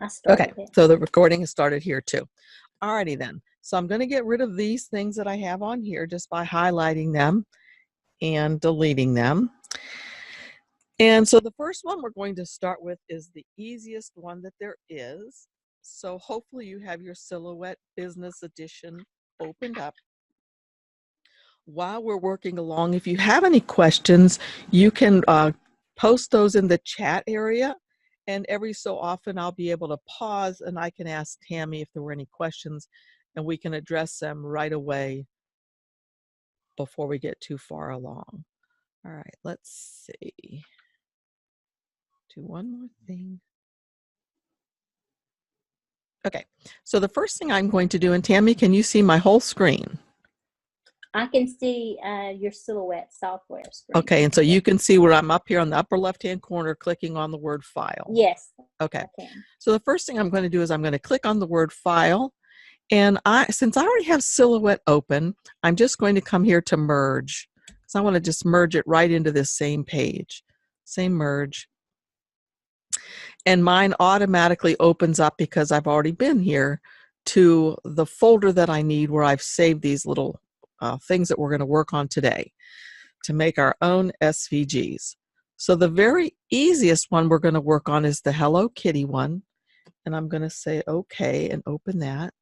I started Okay, it. so the recording has started here too. Alrighty then. So I'm going to get rid of these things that I have on here just by highlighting them and deleting them. And so the first one we're going to start with is the easiest one that there is. So hopefully you have your Silhouette Business Edition opened up. While we're working along, if you have any questions, you can post those in the chat area. And every so often I'll be able to pause and I can ask Tammy if there were any questions and we can address them right away before we get too far along. All right, let's see. Do one more thing. Okay, so the first thing I'm going to do, and Tammy, can you see my whole screen? I can see your Silhouette software screen. Okay, and so you can see where I'm up here on the upper left-hand corner clicking on the word file. Yes. Okay, so the first thing I'm going to do is I'm going to click on the word file, and since I already have Silhouette open, I'm just going to come here to merge, because I want to just merge it right into this same page. Same merge. And mine automatically opens up because I've already been here to the folder that I need where I've saved these little things that we're going to work on today to make our own SVGs. So the very easiest one we're going to work on is the Hello Kitty one. And I'm going to say okay and open that.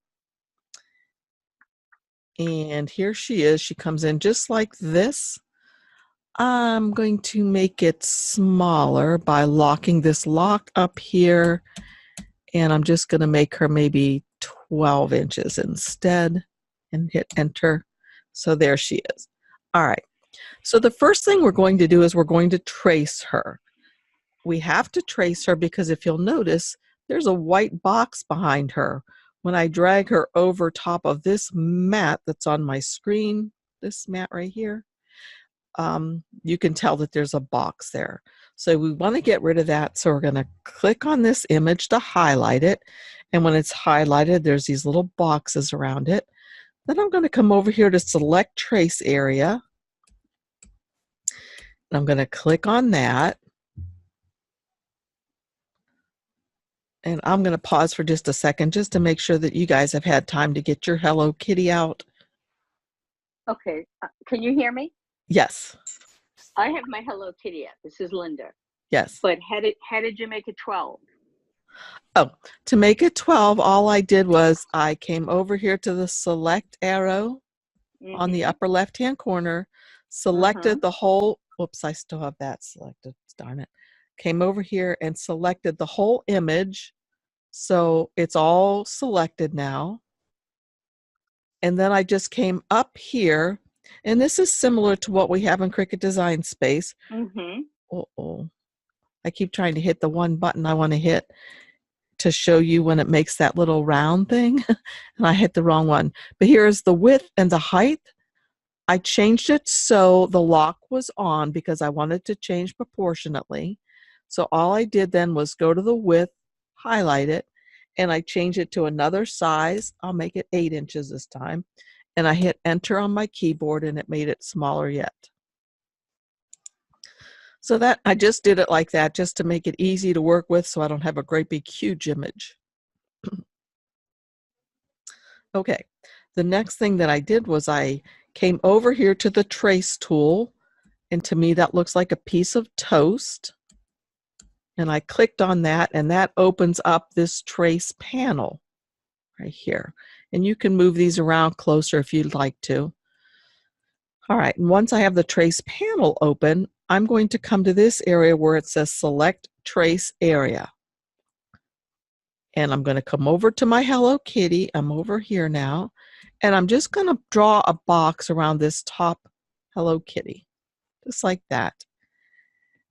And here she is. She comes in just like this. I'm going to make it smaller by locking this lock up here. And I'm just going to make her maybe 12 inches instead and hit enter. So there she is. All right. So the first thing we're going to do is we're going to trace her. We have to trace her because if you'll notice, there's a white box behind her. When I drag her over top of this mat that's on my screen, this mat right here, you can tell that there's a box there. So we want to get rid of that. So we're going to click on this image to highlight it. And when it's highlighted, there's these little boxes around it. Then I'm going to come over here to select trace area. And I'm going to click on that. And I'm going to pause for just a second just to make sure that you guys have had time to get your Hello Kitty out. Okay. Can you hear me? Yes. I have my Hello Kitty app. This is Linda. Yes. But how did you make it 12? Oh, to make it 12, all I did was I came over here to the select arrow on the upper left-hand corner, selected the whole, whoops, I still have that selected, darn it. Came over here and selected the whole image. So it's all selected now. And then I just came up here, and this is similar to what we have in Cricut Design Space. Uh-oh. I keep trying to hit the one button I want to hit to show you when it makes that little round thing, and I hit the wrong one. But here's the width and the height. I changed it so the lock was on because I wanted to change proportionately. So all I did then was go to the width, highlight it, and I changed it to another size. I'll make it 8 inches this time. And I hit enter on my keyboard and it made it smaller yet. So that I just did it like that just to make it easy to work with so I don't have a great big huge image. Okay, the next thing that I did was I came over here to the trace tool, and to me that looks like a piece of toast. And I clicked on that, and that opens up this trace panel right here. And you can move these around closer if you'd like to. All right, and once I have the trace panel open, I'm going to come to this area where it says select trace area. And I'm going to come over to my Hello Kitty. I'm over here now. And I'm just going to draw a box around this top Hello Kitty, just like that.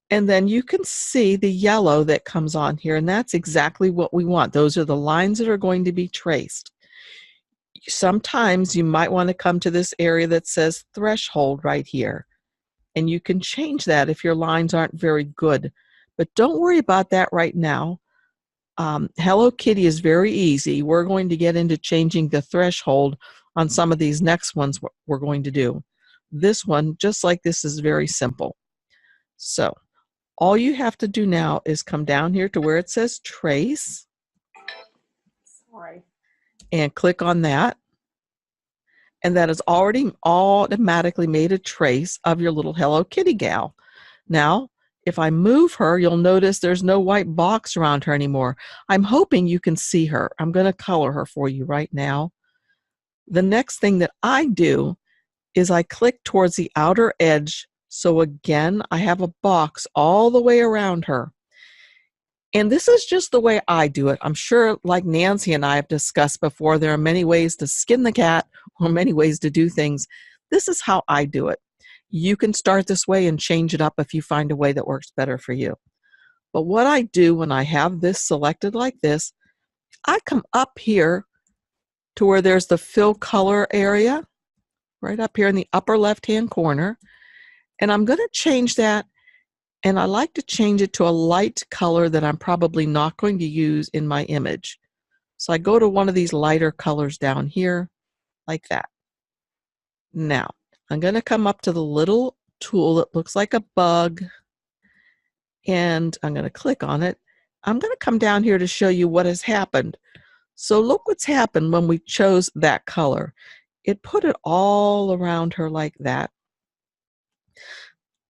And then you can see the yellow that comes on here, and that's exactly what we want. Those are the lines that are going to be traced. Sometimes you might want to come to this area that says threshold right here, and you can change that if your lines aren't very good. But don't worry about that right now. Hello Kitty is very easy. We're going to get into changing the threshold on some of these next ones we're going to do. This one, just like this, is very simple. So all you have to do now is come down here to where it says trace. sorry. And click on that. And that has already automatically made a trace of your little Hello Kitty gal. Now, if I move her, you'll notice there's no white box around her anymore. I'm hoping you can see her. I'm going to color her for you right now. The next thing that I do is I click towards the outer edge. So again, I have a box all the way around her. And this is just the way I do it. I'm sure, like Nancy and I have discussed before, there are many ways to skin the cat or many ways to do things. This is how I do it. You can start this way and change it up if you find a way that works better for you. But what I do when I have this selected like this, I come up here to where there's the fill color area, right up here in the upper left-hand corner. And I'm going to change that. And I like to change it to a light color that I'm probably not going to use in my image. So I go to one of these lighter colors down here, like that. Now, I'm going to come up to the little tool that looks like a bug, and I'm going to click on it. I'm going to come down here to show you what has happened. So look what's happened when we chose that color. It put it all around her like that.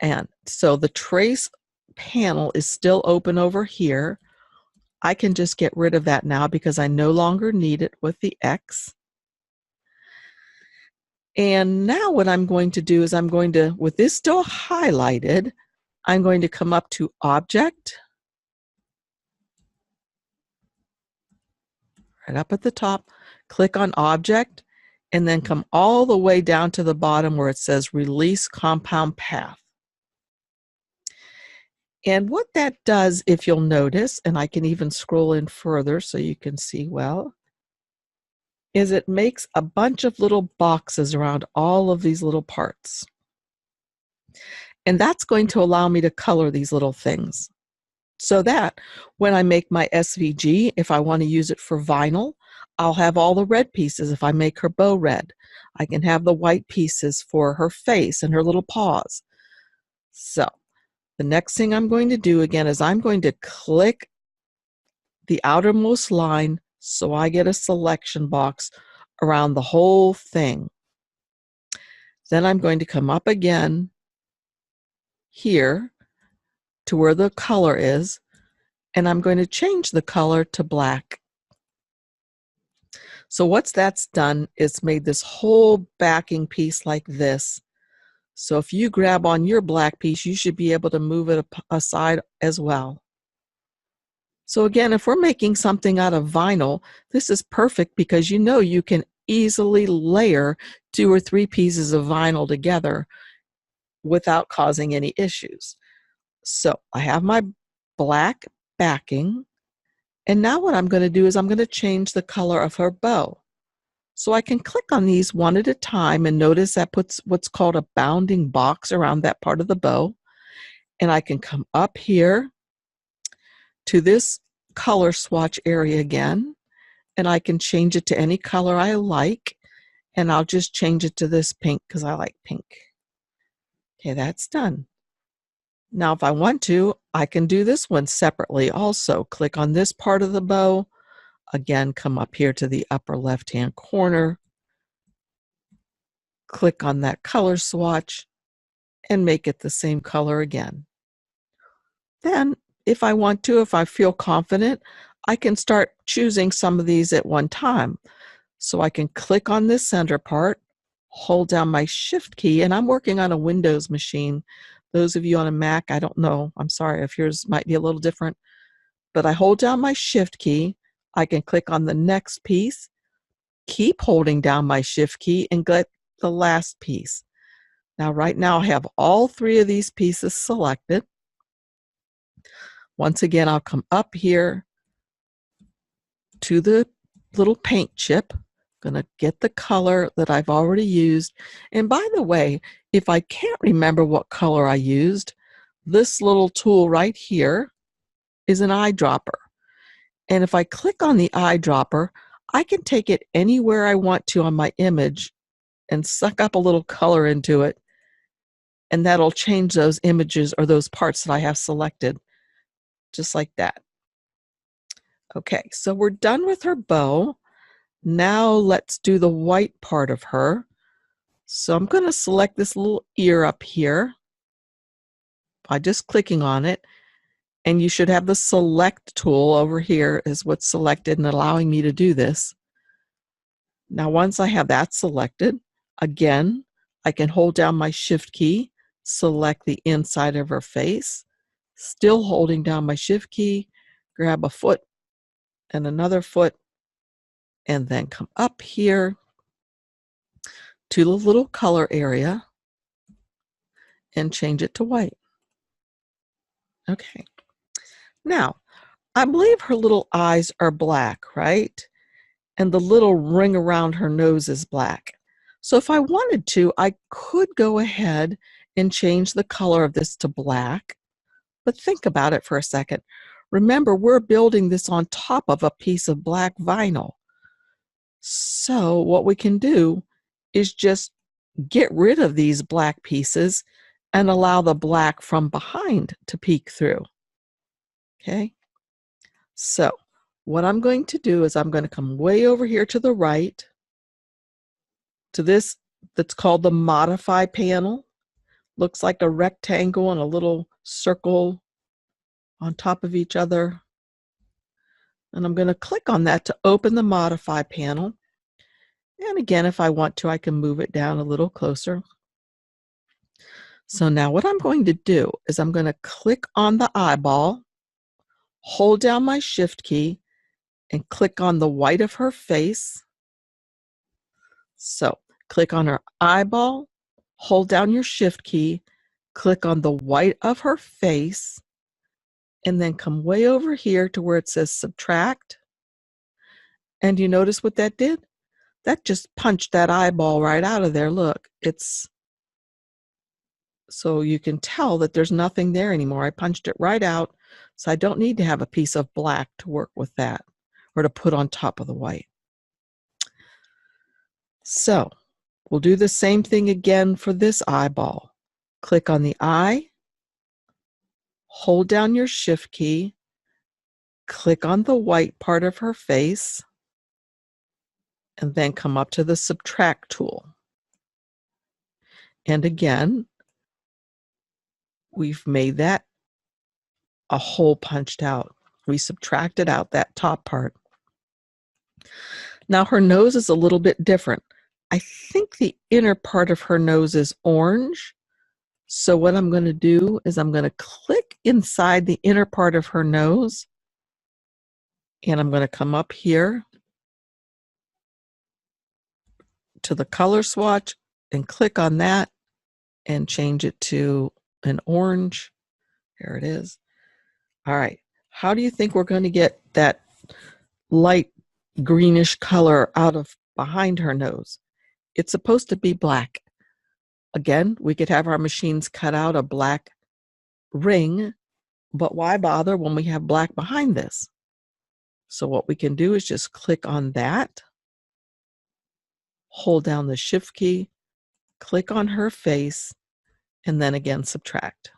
And so the trace panel is still open over here. I can just get rid of that now because I no longer need it with the X. And now what I'm going to do is I'm going to, with this still highlighted, I'm going to come up to Object, right up at the top, click on Object, and then come all the way down to the bottom where it says Release Compound Path. And what that does, if you'll notice, and I can even scroll in further so you can see well, is it makes a bunch of little boxes around all of these little parts. And that's going to allow me to color these little things. So that when I make my SVG, if I want to use it for vinyl, I'll have all the red pieces if I make her bow red. I can have the white pieces for her face and her little paws. So the next thing I'm going to do again is I'm going to click the outermost line so I get a selection box around the whole thing. Then I'm going to come up again here to where the color is, and I'm going to change the color to black. So what that's done is made this whole backing piece like this. So if you grab on your black piece, you should be able to move it aside as well. So again, if we're making something out of vinyl, this is perfect because you know you can easily layer 2 or 3 pieces of vinyl together without causing any issues. So I have my black backing, and now what I'm going to do is I'm going to change the color of her bow. So I can click on these one at a time and notice that puts what's called a bounding box around that part of the bow. And I can come up here to this color swatch area again, and I can change it to any color I like. And I'll just change it to this pink because I like pink. Okay, that's done. Now, if I want to, I can do this one separately also. Click on this part of the bow. Again, come up here to the upper left-hand corner. Click on that color swatch and make it the same color again. Then, if I want to, if I feel confident, I can start choosing some of these at one time. So I can click on this center part, hold down my Shift key, and I'm working on a Windows machine. Those of you on a Mac, I don't know. I'm sorry if yours might be a little different. But I hold down my Shift key. I can click on the next piece, keep holding down my Shift key, and get the last piece. Now, right now, I have all 3 of these pieces selected. Once again, I'll come up here to the little paint chip. I'm going to get the color that I've already used. And by the way, if I can't remember what color I used, this little tool right here is an eyedropper. And if I click on the eyedropper, I can take it anywhere I want to on my image and suck up a little color into it. And that'll change those images or those parts that I have selected, just like that. Okay, so we're done with her bow. Now let's do the white part of her. So I'm going to select this little ear up here by just clicking on it. And you should have the select tool over here is what's selected and allowing me to do this. Now once I have that selected, again, I can hold down my shift key, select the inside of her face, still holding down my shift key, grab a foot and another foot, and then come up here to the little color area and change it to white. Okay. Now, I believe her little eyes are black, right? And the little ring around her nose is black. So if I wanted to, I could go ahead and change the color of this to black. But think about it for a second. Remember, we're building this on top of a piece of black vinyl. So what we can do is just get rid of these black pieces and allow the black from behind to peek through. Okay? So what I'm going to do is I'm going to come way over here to the right to this that's called the Modify panel. Looks like a rectangle and a little circle on top of each other. And I'm going to click on that to open the Modify panel. And again, if I want to, I can move it down a little closer. So now what I'm going to do is I'm going to click on the eyeball, hold down my shift key, and click on the white of her face. So click on her eyeball, hold down your shift key, click on the white of her face, and then come way over here to where it says subtract. And you notice what that did? That just punched that eyeball right out of there. Look, it's so you can tell that there's nothing there anymore. I punched it right out, so I don't need to have a piece of black to work with that or to put on top of the white. So we'll do the same thing again for this eyeball. Click on the eye, hold down your shift key, click on the white part of her face, and then come up to the subtract tool. And again, we've made that a hole punched out. We subtracted out that top part. Now her nose is a little bit different. I think the inner part of her nose is orange. So what I'm going to do is I'm going to click inside the inner part of her nose. And I'm going to come up here to the color swatch and click on that and change it to an orange. Here it is. All right. How do you think we're going to get that light greenish color out of behind her nose? It's supposed to be black. Again, we could have our machines cut out a black ring, but why bother when we have black behind this? So what we can do is just click on that, hold down the shift key, click on her face, and then again subtract.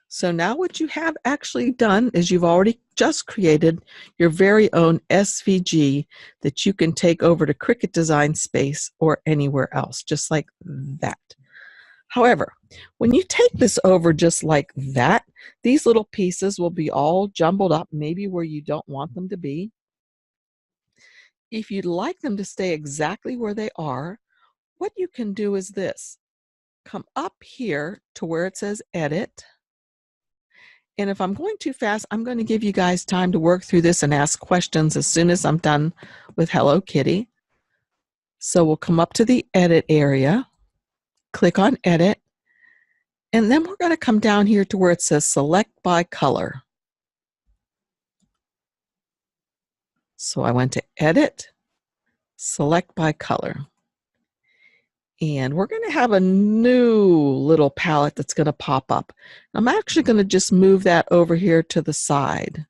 So now what you have actually done is you've already just created your very own SVG that you can take over to Cricut Design Space or anywhere else, just like that. However, when you take this over just like that, these little pieces will be all jumbled up, maybe where you don't want them to be. If you'd like them to stay exactly where they are, what you can do is this. Come up here to where it says Edit. And if I'm going too fast, I'm going to give you guys time to work through this and ask questions as soon as I'm done with Hello Kitty. So we'll come up to the Edit area, click on Edit, and then we're going to come down here to where it says Select by Color. So I went to Edit, Select by Color. And we're going to have a new little palette that's going to pop up. I'm actually going to just move that over here to the side.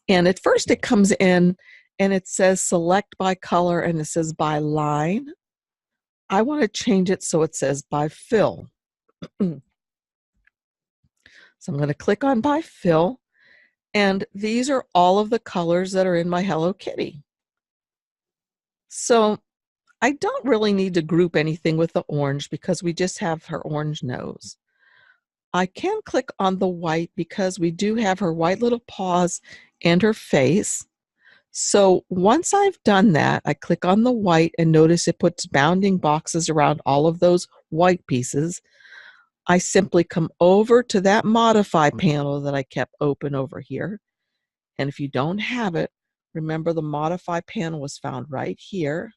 And at first it comes in and it says select by color and it says by line. I want to change it so it says by fill. So I'm going to click on by fill. And these are all of the colors that are in my Hello Kitty. So I don't really need to group anything with the orange because we just have her orange nose. I can click on the white because we do have her white little paws and her face. So once I've done that, I click on the white and notice it puts bounding boxes around all of those white pieces. I simply come over to that modify panel that I kept open over here. And if you don't have it, remember the modify panel was found right here.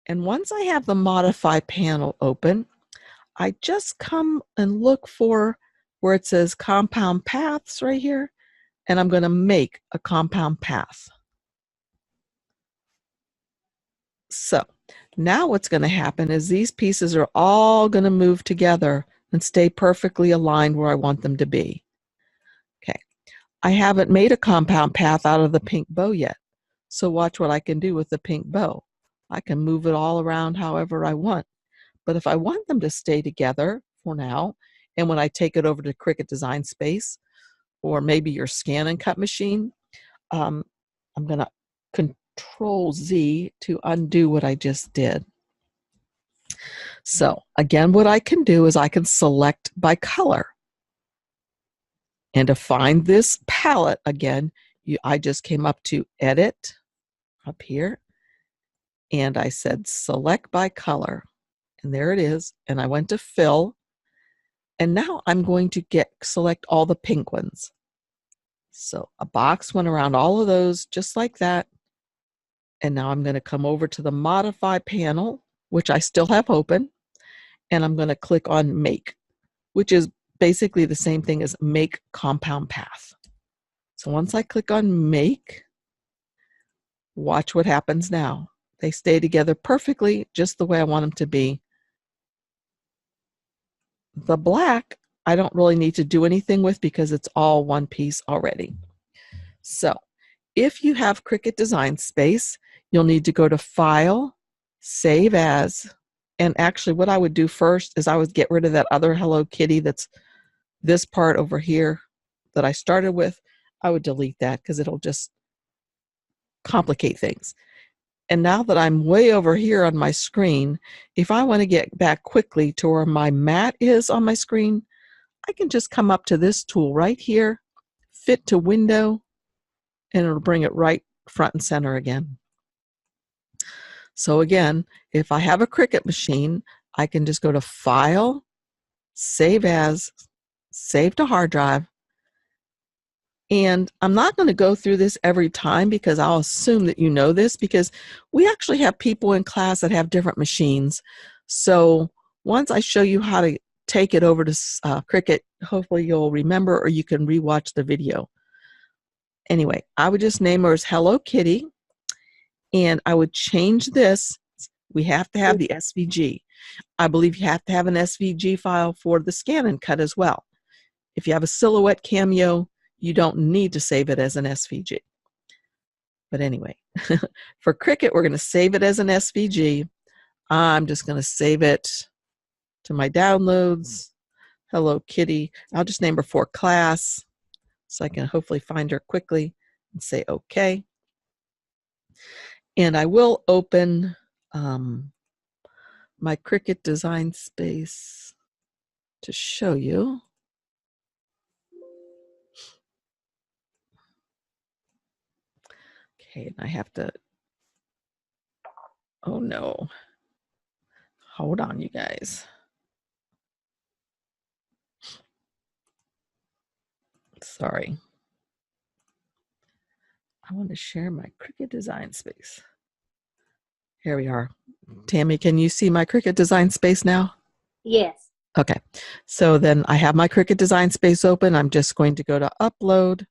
And once I have the modify panel open, I just come and look for where it says compound paths right here, and I'm going to make a compound path. So now what's going to happen is these pieces are all going to move together and stay perfectly aligned where I want them to be. Okay, I haven't made a compound path out of the pink bow yet. So watch what I can do with the pink bow. I can move it all around however I want. But if I want them to stay together for now, and when I take it over to Cricut Design Space, or maybe your scan and cut machine, I'm going to Control Z to undo what I just did. So again, what I can do is I can select by color. And to find this palette, again, I just came up to Edit up here, and I said Select by Color. And there it is. And I went to Fill. And now I'm going to select all the pink ones. So a box went around all of those just like that. And now I'm going to come over to the Modify panel, which I still have open. And I'm going to click on Make, which is basically the same thing as Make Compound Path. So once I click on Make, watch what happens now. They stay together perfectly, just the way I want them to be. The black, I don't really need to do anything with because it's all one piece already. So if you have Cricut Design Space, you'll need to go to File, Save As, and actually what I would do first is I would get rid of that other Hello Kitty that's this part over here that I started with. I would delete that because it'll just complicate things. And now that I'm way over here on my screen, if I want to get back quickly to where my mat is on my screen, I can just come up to this tool right here, Fit to Window, and it'll bring it right front and center again. So again, if I have a Cricut machine, I can just go to File, Save As, Save to Hard Drive. And I'm not going to go through this every time because I'll assume that you know this because we actually have people in class that have different machines. So once I show you how to take it over to Cricut, hopefully you'll remember or you can rewatch the video. Anyway, I would just name her as Hello Kitty, and I would change this. We have to have the SVG. I believe you have to have an SVG file for the scan and cut as well. If you have a silhouette Cameo, you don't need to save it as an SVG. But anyway, for Cricut, we're going to save it as an SVG. I'm just going to save it to my downloads. Hello Kitty. I'll just name her for class so I can hopefully find her quickly and say OK. And I will open my Cricut Design Space to show you. Okay, and I have to, oh no. Hold on, you guys. Sorry. I want to share my Cricut Design Space. Here we are. Tammy, can you see my Cricut Design Space now? Yes. Okay. So then I have my Cricut Design Space open. I'm just going to go to Upload,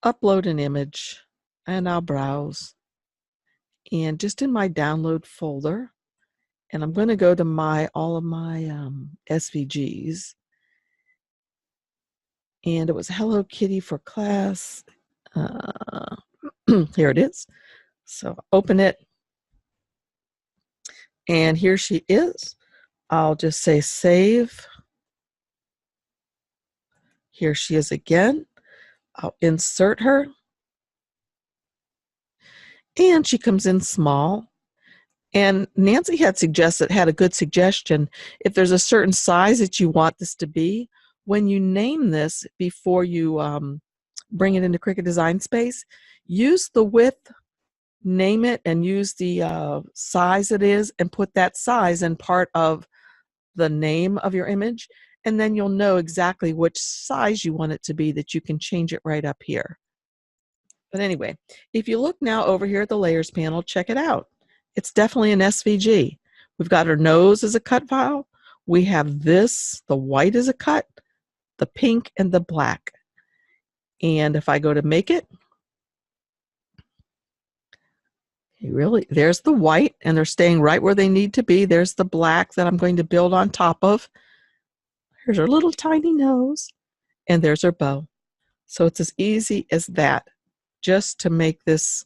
Upload an image, and I'll browse. And just in my download folder, and I'm going to go to all of my SVGs. And it was Hello Kitty for class. Here it is. So open it. And here she is. I'll just say save. Here she is again. I'll insert her. And she comes in small. And Nancy had a good suggestion. If there's a certain size that you want this to be, when you name this before you bring it into Cricut Design Space, use the width, name it, and use the size it is, and put that size in part of the name of your image. And then you'll know exactly which size you want it to be, that you can change it right up here. But anyway, if you look now over here at the Layers panel, check it out. It's definitely an SVG. We've got her nose as a cut file. We have this, the white as a cut, the pink, and the black. And if I go to make it, there's the white, and they're staying right where they need to be. There's the black that I'm going to build on top of. Here's her little tiny nose, and there's her bow. So it's as easy as that, just to make this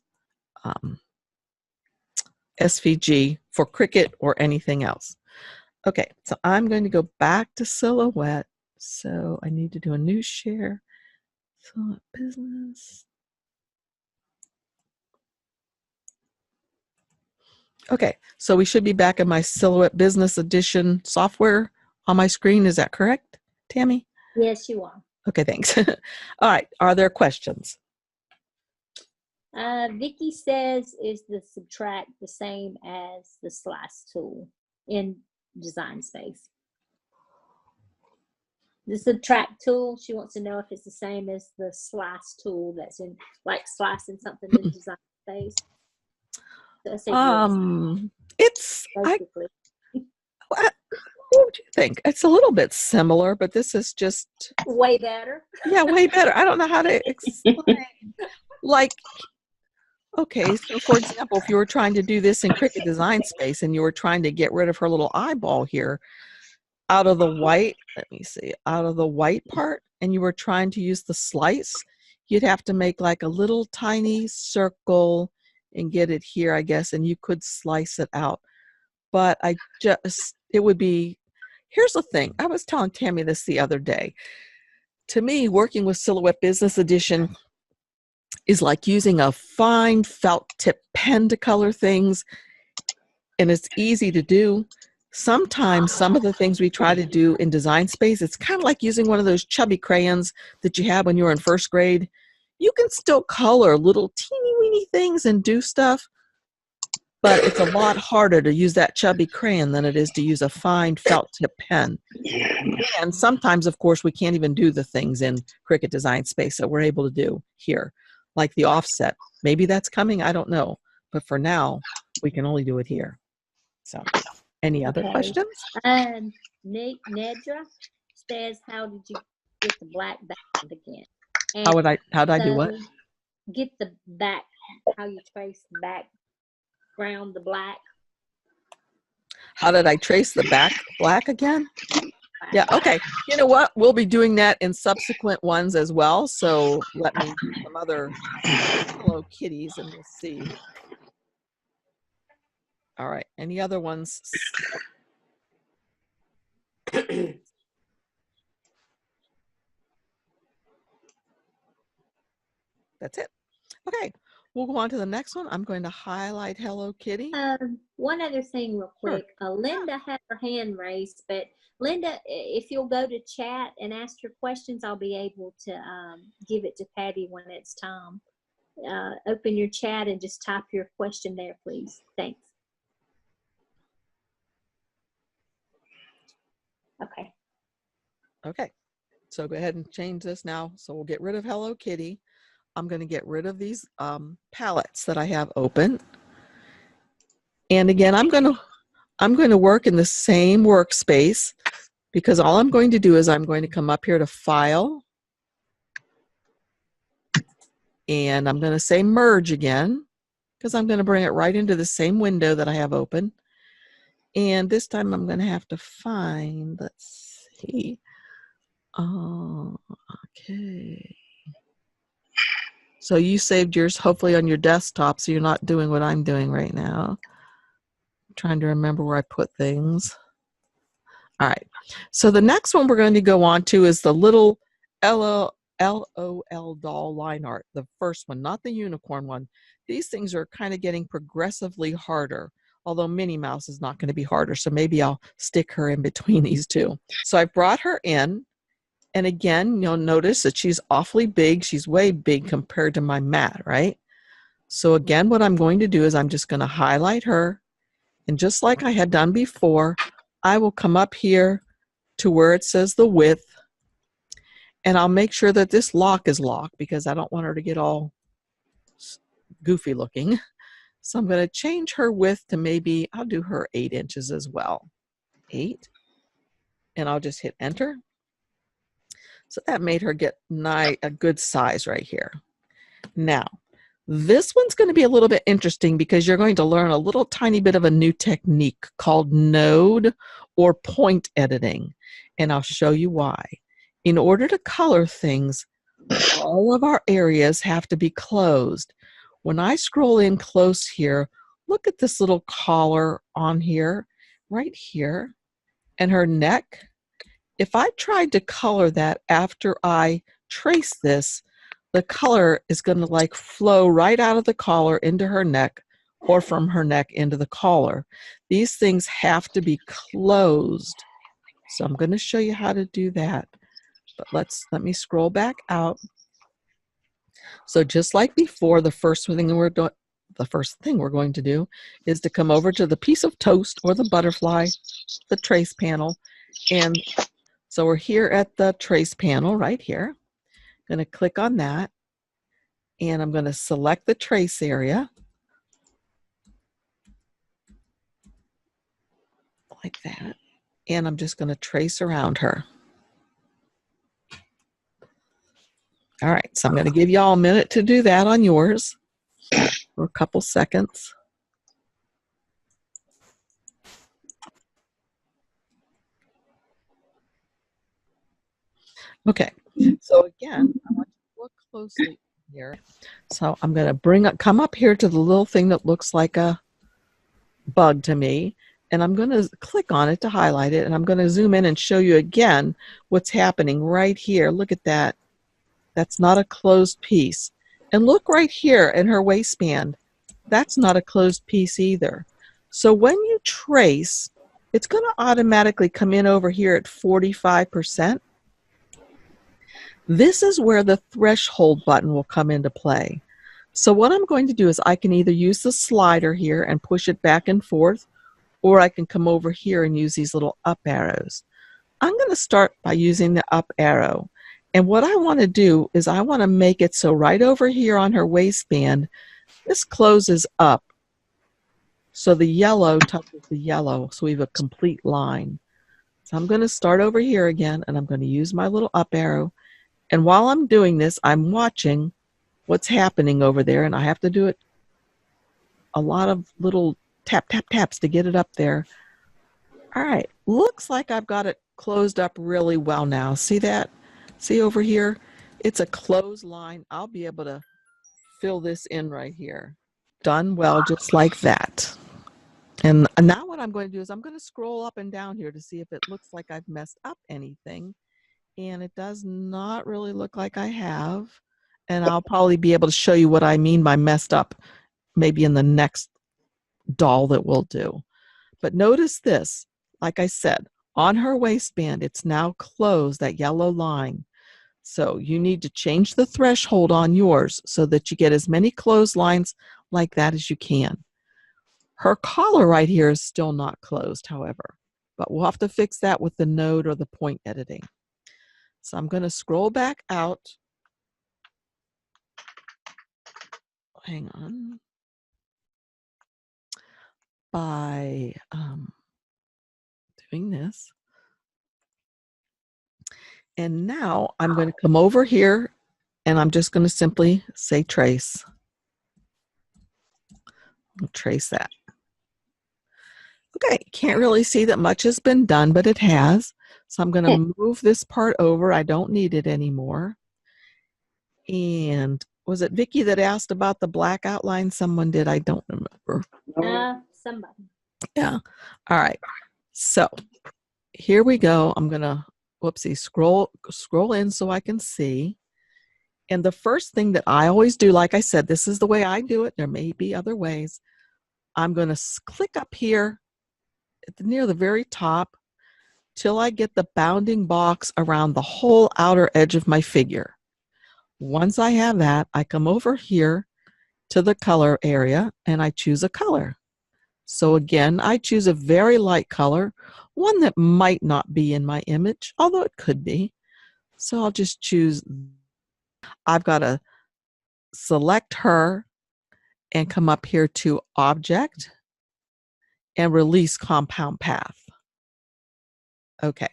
SVG for Cricut or anything else. Okay, so I'm going to go back to Silhouette. So I need to do a new share. Silhouette Business. Okay, so we should be back in my Silhouette Business Edition software on my screen. Is that correct, Tammy? Yes, you are. Okay, thanks. All right, are there questions? Vicky says, is the subtract the same as the slice tool in Design Space? The subtract tool, she wants to know if it's the same as the slice tool that's in, like slicing something in Design Space. So I say it's basically. What would you think? It's a little bit similar, but this is just way better. Yeah, way better. I don't know how to explain. Like, okay, so for example, if you were trying to do this in Cricut Design Space and you were trying to get rid of her little eyeball here out of the white, out of the white part, and you were trying to use the slice, you'd have to make like a little tiny circle and get it here, I guess, and you could slice it out. But it would be, here's the thing. I was telling Tammy this the other day. To me, working with Silhouette Business Edition is like using a fine felt tip pen to color things, and it's easy to do. Sometimes some of the things we try to do in Design Space, it's kind of like using one of those chubby crayons that you had when you were in first grade. You can still color little teeny weeny things and do stuff, but it's a lot harder to use that chubby crayon than it is to use a fine felt tip pen. And sometimes, of course, we can't even do the things in Cricut Design Space that we're able to do here, like the offset. Maybe that's coming, I don't know. But for now, we can only do it here. So, any other questions? Nedra says, how did you get the black background again? And How did I do what? Get the back, how you trace the background, the black. How did I trace the back black again? Yeah, okay. You know what? We'll be doing that in subsequent ones as well. So let me do some other Hello Kitties and we'll see. All right. Any other ones? That's it. Okay. We'll go on to the next one. I'm going to highlight Hello Kitty. One other thing real quick. Sure. Linda had her hand raised, but Linda, if you'll go to chat and ask your questions, I'll be able to give it to Patty when it's time. Open your chat and just type your question there, please. Thanks. Okay. Okay. So go ahead and change this now. So we'll get rid of Hello Kitty. I'm going to get rid of these palettes that I have open. And again, I'm going to work in the same workspace because all I'm going to do is I'm going to come up here to File. And I'm going to say Merge again because I'm going to bring it right into the same window that I have open. And this time I'm going to have to find, let's see. Oh, okay. So you saved yours hopefully on your desktop, so you're not doing what I'm doing right now. I'm trying to remember where I put things. All right. So the next one we're going to go on to is the little LOL doll line art, the first one, not the unicorn one. These things are kind of getting progressively harder, although Minnie Mouse is not going to be harder, so maybe I'll stick her in between these two. So I brought her in, and again, you'll notice that she's awfully big. She's way big compared to my mat, right? So again, what I'm going to do is I'm just going to highlight her, and just like I had done before, I will come up here to where it says the width, and I'll make sure that this lock is locked because I don't want her to get all goofy looking. So I'm going to change her width to maybe, I'll do her 8 inches as well. 8. And I'll just hit enter. So that made her get a good size right here. Now, this one's going to be a little bit interesting because you're going to learn a little tiny bit of a new technique called node or point editing. And I'll show you why. In order to color things, all of our areas have to be closed. When I scroll in close here, look at this little collar on here, right here, and her neck. If I tried to color that after I trace this, the color is going to like flow right out of the collar into her neck or from her neck into the collar. These things have to be closed. So I'm going to show you how to do that. But let me scroll back out. So just like before, the first thing we're going to do is to come over to the piece of toast or the butterfly, the trace panel. And so we're here at the trace panel right here. I'm going to click on that. And I'm going to select the trace area. Like that. And I'm just going to trace around her. All right, so I'm going to give y'all a minute to do that on yours, or a couple seconds. Okay, so again, I want you to look closely here. So I'm going to come up here to the little thing that looks like a bug to me, and I'm going to click on it to highlight it, and I'm going to zoom in and show you again what's happening right here. Look at that. That's not a closed piece. And look right here in her waistband. That's not a closed piece either. So when you trace, it's going to automatically come in over here at 45%. This is where the threshold button will come into play. So what I'm going to do is I can either use the slider here and push it back and forth, or I can come over here and use these little up arrows. I'm going to start by using the up arrow. And what I want to do is I want to make it so right over here on her waistband, this closes up. So the yellow touches the yellow, so we have a complete line. So I'm going to start over here again, and I'm going to use my little up arrow. And while I'm doing this, I'm watching what's happening over there, and I have to do it a lot of little tap, tap, taps to get it up there. All right, looks like I've got it closed up really well now. See that? See over here? It's a closed line. I'll be able to fill this in right here. Done well, just like that. And now what I'm going to do is I'm going to scroll up and down here to see if it looks like I've messed up anything. And it does not really look like I have. And I'll probably be able to show you what I mean by messed up maybe in the next doll that we'll do. But notice this, like I said, on her waistband, it's now closed, that yellow line. So you need to change the threshold on yours so that you get as many closed lines like that as you can. Her collar right here is still not closed, however, but we'll have to fix that with the node or the point editing. So I'm going to scroll back out. Hang on. By doing this. And now I'm going to come over here and I'm just going to simply say trace. I'll trace that. Okay, can't really see that much has been done, but it has. So I'm going to move this part over. I don't need it anymore. And was it Vicki that asked about the black outline? Someone did. I don't remember. Somebody. Yeah. All right. So here we go. I'm going to, whoopsie, scroll in so I can see. And the first thing that I always do, like I said, this is the way I do it. There may be other ways. I'm going to click up here near the very top till I get the bounding box around the whole outer edge of my figure. Once I have that, I come over here to the color area and I choose a color. So again, I choose a very light color, one that might not be in my image, although it could be. So I'll just choose. I've got to select her and come up here to Object and Release Compound Path. Okay,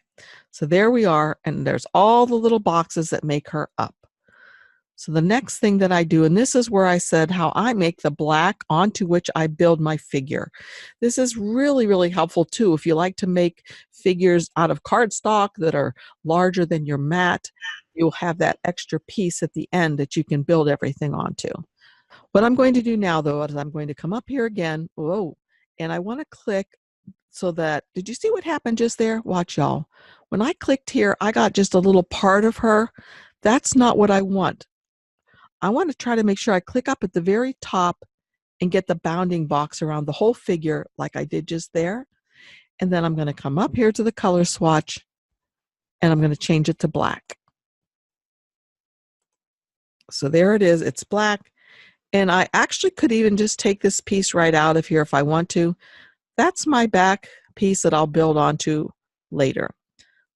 so there we are, and there's all the little boxes that make her up. So the next thing that I do, and this is where I said how I make the black onto which I build my figure. This is really, really helpful too. If you like to make figures out of cardstock that are larger than your mat, you'll have that extra piece at the end that you can build everything onto. What I'm going to do now, though, is I'm going to come up here again. Whoa, and I want to click so that, did you see what happened just there? Watch, y'all. When I clicked here, I got just a little part of her. That's not what I want. I want to try to make sure I click up at the very top and get the bounding box around the whole figure like I did just there. And then I'm going to come up here to the color swatch and I'm going to change it to black. So there it is. It's black. And I actually could even just take this piece right out of here if I want to. That's my back piece that I'll build onto later.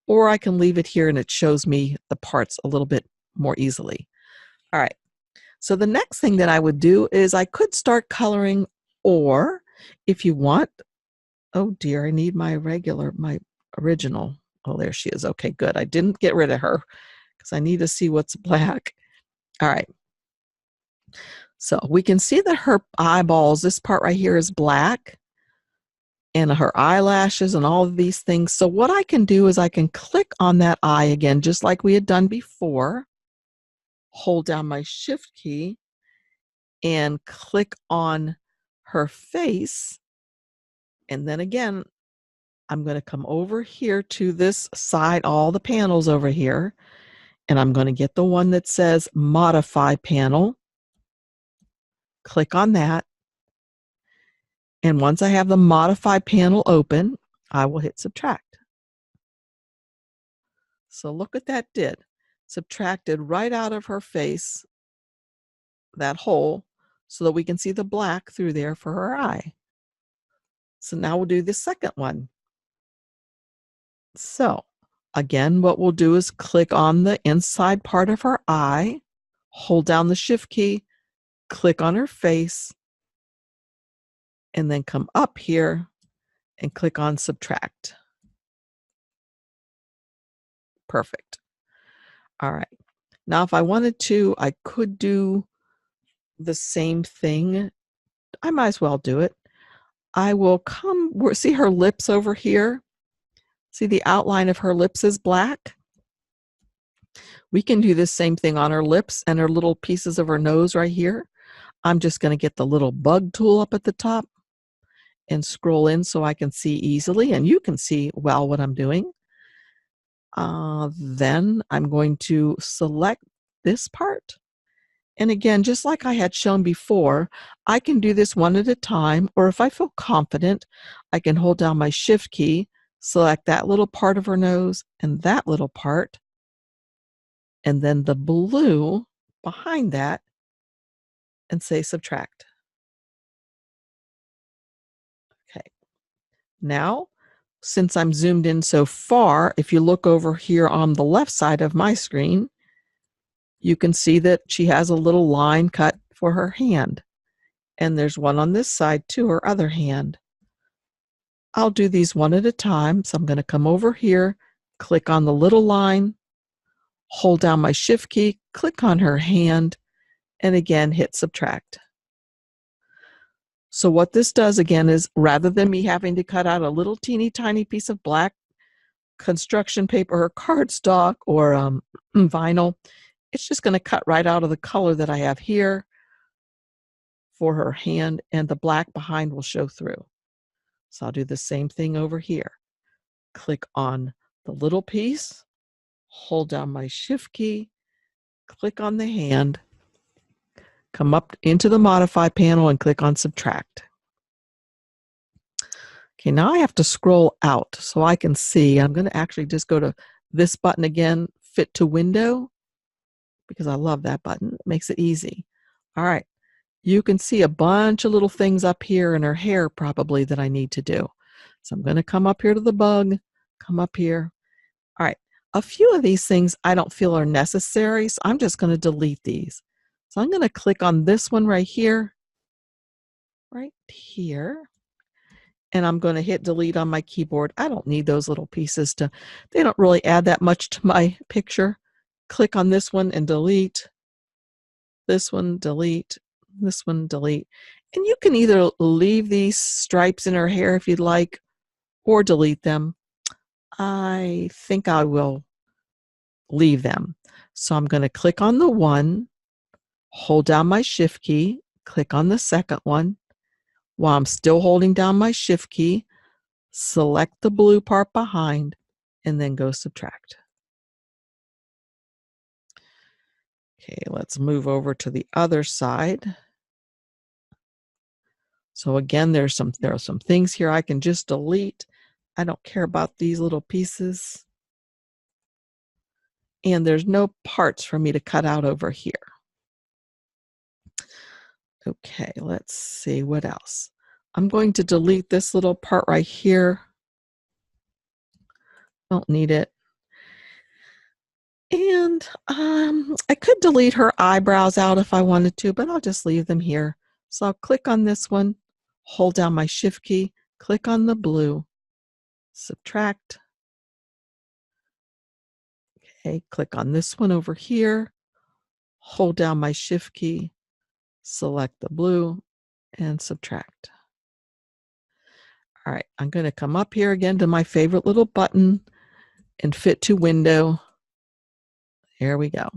Or I can leave it here and it shows me the parts a little bit more easily. All right. So the next thing that I would do is I could start coloring, or if you want, oh dear, I need my original. Oh, there she is. Okay, good. I didn't get rid of her because I need to see what's black. All right. So we can see that her eyeballs, this part right here is black, and her eyelashes and all of these things. So what I can do is I can click on that eye again, just like we had done before. Hold down my Shift key and click on her face. And then again, I'm going to come over here to this side, all the panels over here, and I'm going to get the one that says Modify Panel. Click on that. And once I have the Modify Panel open, I will hit Subtract. So look what that did. Subtracted right out of her face, that hole, so that we can see the black through there for her eye. So now we'll do the second one. So again, what we'll do is click on the inside part of her eye, hold down the Shift key, click on her face, and then come up here and click on Subtract. Perfect. All right. Now, if I wanted to, I could do the same thing. I might as well do it. I will see her lips over here. See the outline of her lips is black. We can do this same thing on her lips and her little pieces of her nose right here. I'm just going to get the little bug tool up at the top and scroll in so I can see easily, and you can see well what I'm doing. Then I'm going to select this part. And again, just like I had shown before, I can do this one at a time, or if I feel confident, I can hold down my Shift key, select that little part of her nose and that little part, and then the blue behind that, and say Subtract. Okay. Now, since I'm zoomed in so far, if you look over here on the left side of my screen, you can see that she has a little line cut for her hand. And there's one on this side too, her other hand. I'll do these one at a time. So I'm going to come over here, click on the little line, hold down my Shift key, click on her hand, and again hit Subtract. So what this does again is, rather than me having to cut out a little teeny tiny piece of black construction paper or cardstock or vinyl, it's just going to cut right out of the color that I have here for her hand, and the black behind will show through. So I'll do the same thing over here. Click on the little piece, hold down my Shift key, click on the hand, come up into the Modify panel and click on Subtract. Okay, now I have to scroll out so I can see. I'm going to actually just go to this button again, Fit to Window, because I love that button. It makes it easy. All right. You can see a bunch of little things up here in her hair probably that I need to do. So I'm going to come up here to the bug, come up here. All right. A few of these things I don't feel are necessary, so I'm just going to delete these. So I'm going to click on this one right here, and I'm going to hit delete on my keyboard. I don't need those little pieces they don't really add that much to my picture. Click on this one and delete. This one, delete. This one, delete. And you can either leave these stripes in her hair if you'd like, or delete them. I think I will leave them. So I'm going to click on the one, hold down my Shift key, click on the second one. While I'm still holding down my Shift key, select the blue part behind, and then go subtract. Okay, let's move over to the other side. So again, there are some things here I can just delete. I don't care about these little pieces. And there's no parts for me to cut out over here. Okay, let's see what else. I'm going to delete this little part right here. Don't need it. And I could delete her eyebrows out if I wanted to, but I'll just leave them here. So I'll click on this one, hold down my Shift key, click on the blue, subtract. Okay, click on this one over here, hold down my Shift key, select the blue, and subtract. All right, I'm going to come up here again to my favorite little button and Fit to Window. There we go.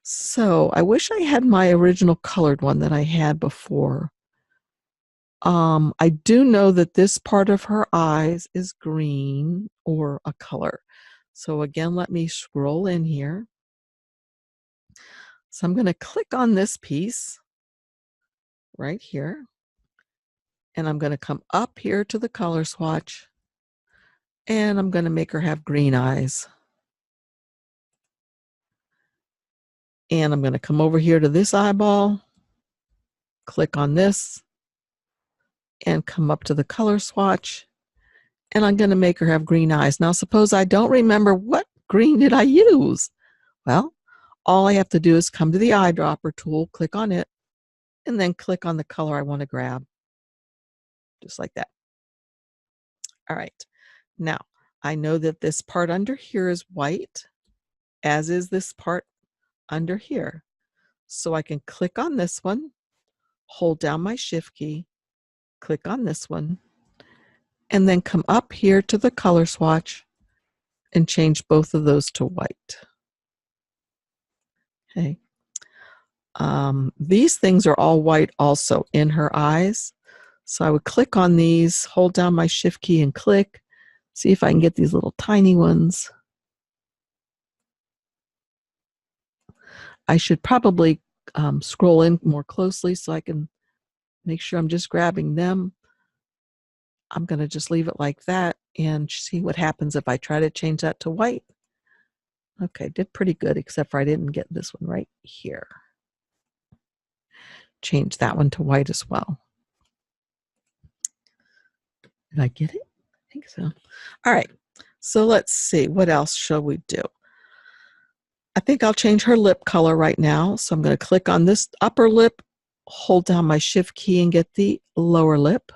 So I wish I had my original colored one that I had before. I do know that this part of her eyes is green or a color. So again, let me scroll in here. So I'm going to click on this piece right here. And I'm going to come up here to the color swatch. And I'm going to make her have green eyes. And I'm going to come over here to this eyeball, click on this, and come up to the color swatch. And I'm going to make her have green eyes. Now, suppose I don't remember what green did I use. Well, all I have to do is come to the eyedropper tool, click on it, and then click on the color I want to grab. Just like that. All right. Now, I know that this part under here is white, as is this part under here. So I can click on this one, hold down my Shift key, click on this one, and then come up here to the color swatch and change both of those to white. Okay. These things are all white also in her eyes. So I would click on these, hold down my Shift key and click, see if I can get these little tiny ones. I should probably scroll in more closely so I can make sure I'm just grabbing them. I'm going to just leave it like that and see what happens if I try to change that to white. Okay, did pretty good, except for I didn't get this one right here. Change that one to white as well. Did I get it? I think so. All right, so let's see. What else shall we do? I think I'll change her lip color right now. So I'm going to click on this upper lip, hold down my Shift key and get the lower lip.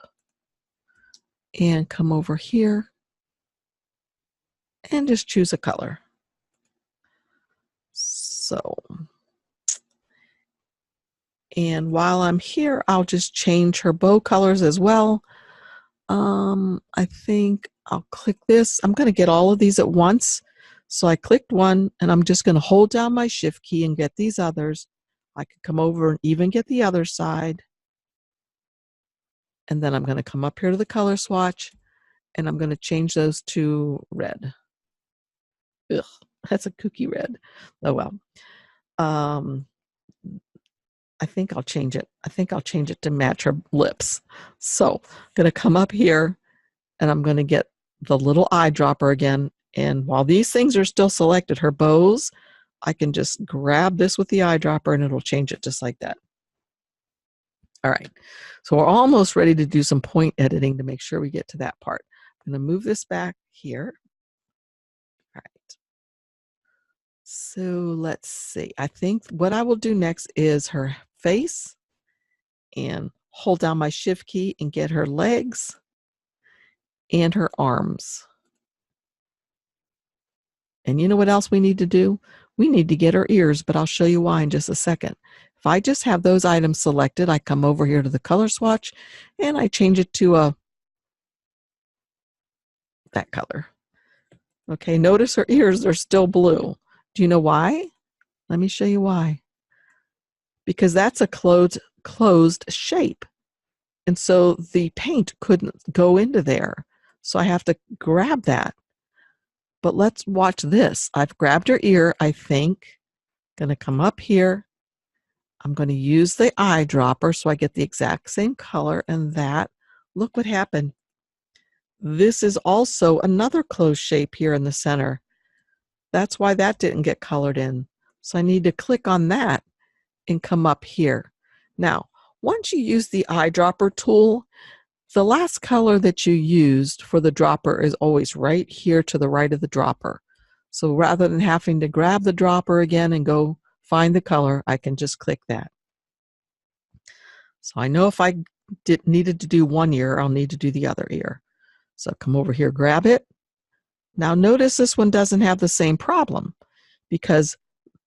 And come over here and just choose a color. So, and while I'm here, I'll just change her bow colors as well. I think I'll click this. I'm going to get all of these at once. So I clicked one, and I'm just going to hold down my Shift key and get these others. I can come over and even get the other side. And then I'm going to come up here to the color swatch, and I'm going to change those to red. Ugh, That's a kooky red. Oh, well. I think I'll change it. I think I'll change it to match her lips. So I'm going to come up here and I'm going to get the little eyedropper again. And while these things are still selected, her bows, I can just grab this with the eyedropper and it'll change it just like that. All right. So we're almost ready to do some point editing to make sure we get to that part. I'm going to move this back here. All right. So let's see. I think what I will do next is her face and hold down my shift key and get her legs and her arms. And you know what else we need to do? We need to get her ears, but I'll show you why in just a second. If I just have those items selected, I come over here to the color swatch and I change it to that color. Okay, notice her ears are still blue. Do you know why? Let me show you why. Because that's a closed shape. And so the paint couldn't go into there. So I have to grab that. But let's watch this. I've grabbed her ear, I think. Going to come up here. I'm going to use the eyedropper so I get the exact same color, and that, look what happened. This is also another closed shape here in the center. That's why that didn't get colored in. So I need to click on that and come up here. Now, once you use the eyedropper tool, the last color that you used for the dropper is always right here to the right of the dropper. So rather than having to grab the dropper again and go find the color, I can just click that. So I know if I needed to do one ear, I'll need to do the other ear. So come over here, grab it. Now notice this one doesn't have the same problem because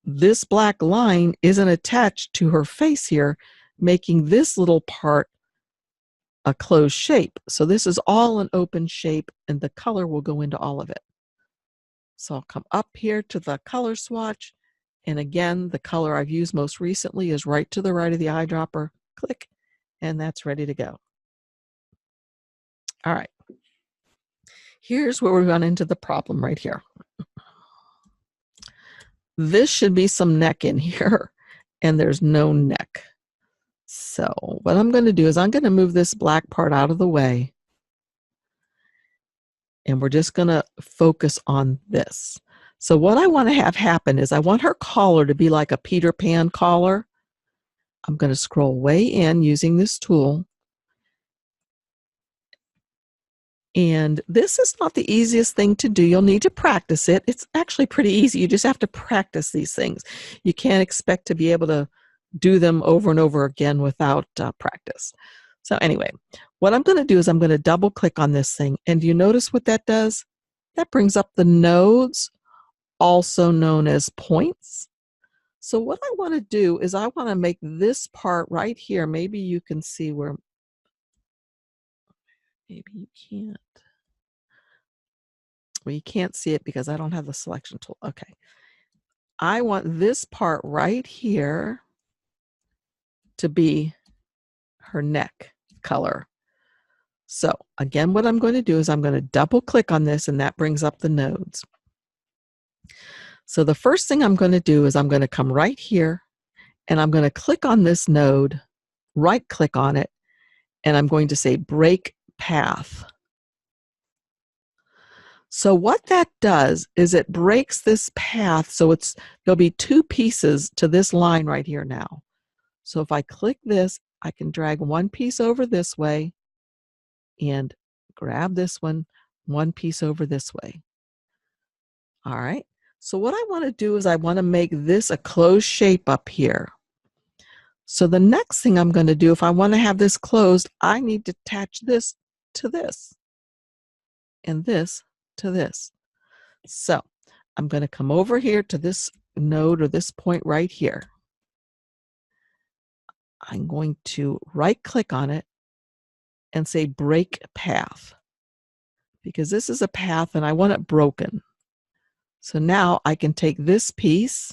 this black line isn't attached to her face here, making this little part a closed shape. So this is all an open shape and the color will go into all of it. So I'll come up here to the color swatch. And again, the color I've used most recently is right to the right of the eyedropper. Click, and that's ready to go. All right. Here's where we run into the problem right here. This should be some neck in here, and there's no neck. So what I'm going to do is I'm going to move this black part out of the way, and we're just going to focus on this. So what I want to have happen is I want her collar to be like a Peter Pan collar. I'm going to scroll way in using this tool. And this is not the easiest thing to do. You'll need to practice it. It's actually pretty easy. You just have to practice these things. You can't expect to be able to do them over and over again without practice. So anyway, what I'm going to do is I'm going to double click on this thing. And do you notice what that does? That brings up the nodes, also known as points. So what I want to do is I want to make this part right here. Maybe you can see where, maybe you can't. Well, you can't see it because I don't have the selection tool. Okay. I want this part right here to be her neck color. So again, what I'm going to do is I'm going to double click on this and that brings up the nodes. So the first thing I'm going to do is I'm going to come right here and I'm going to click on this node, right click on it, and I'm going to say break path. So what that does is it breaks this path. So there'll be two pieces to this line right here now. So if I click this, I can drag one piece over this way and grab this one piece over this way. All right. So what I want to do is I want to make this a closed shape up here. So the next thing I'm going to do, if I want to have this closed, I need to attach this to this and this to this. So I'm going to come over here to this node or this point right here. I'm going to right click on it and say break path because this is a path and I want it broken. So now I can take this piece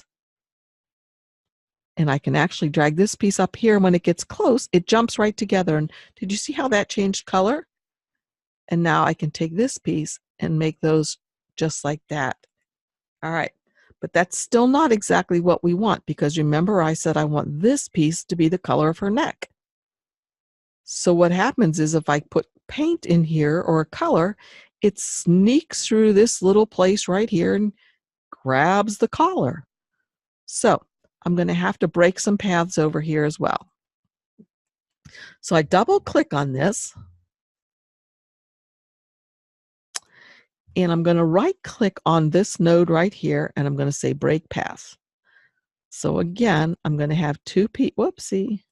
and I can actually drag this piece up here. When it gets close, it jumps right together. And did you see how that changed color? And now I can take this piece and make those just like that. All right. But that's still not exactly what we want, because remember I said I want this piece to be the color of her neck. So what happens is if I put paint in here or a color, it sneaks through this little place right here and grabs the collar. So I'm going to have to break some paths over here as well. So I double click on this, and I'm going to right click on this node right here, and I'm going to say break path. So again, I'm going to have whoopsie.